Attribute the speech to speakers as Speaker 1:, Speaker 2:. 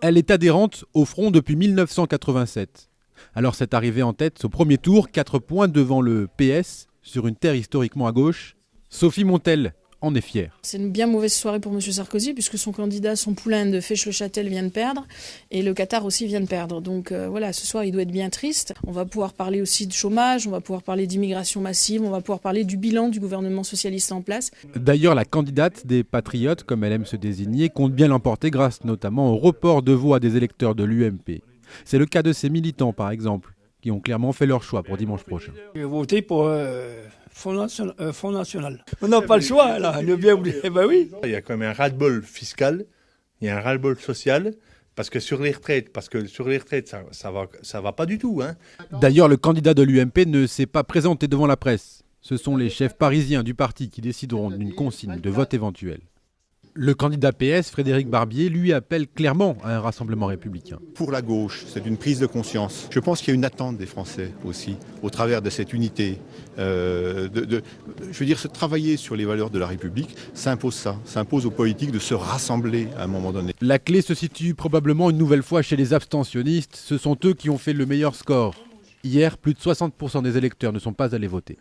Speaker 1: Elle est adhérente au Front depuis 1987. Alors cette arrivée en tête au premier tour, 4 points devant le PS, sur une terre historiquement à gauche, Sophie Montel en est fière.
Speaker 2: C'est une bien mauvaise soirée pour M. Sarkozy puisque son candidat, son poulain de Fèche-le-Châtel vient de perdre et le Qatar aussi vient de perdre. Donc voilà, ce soir il doit être bien triste. On va pouvoir parler aussi de chômage, on va pouvoir parler d'immigration massive, on va pouvoir parler du bilan du gouvernement socialiste en place.
Speaker 1: D'ailleurs, la candidate des Patriotes, comme elle aime se désigner, compte bien l'emporter grâce notamment au report de voix des électeurs de l'UMP. C'est le cas de ses militants par exemple, qui ont clairement fait leur choix pour dimanche prochain.
Speaker 3: Je vais voter pour Front National. On n'a pas le choix, là, ne bien oublier. Eh ben oui.
Speaker 4: Il y a quand même un ras-le-bol fiscal, il y a un ras-le-bol social, parce que sur les retraites, ça va pas du tout. Hein.
Speaker 1: D'ailleurs, le candidat de l'UMP ne s'est pas présenté devant la presse. Ce sont les chefs parisiens du parti qui décideront d'une consigne de vote éventuelle. Le candidat PS, Frédéric Barbier, lui appelle clairement à un rassemblement républicain.
Speaker 5: Pour la gauche, c'est une prise de conscience. Je pense qu'il y a une attente des Français aussi, au travers de cette unité. Se travailler sur les valeurs de la République, ça impose aux politiques de se rassembler à un moment donné.
Speaker 1: La clé se situe probablement une nouvelle fois chez les abstentionnistes. Ce sont eux qui ont fait le meilleur score. Hier, plus de 60% des électeurs ne sont pas allés voter.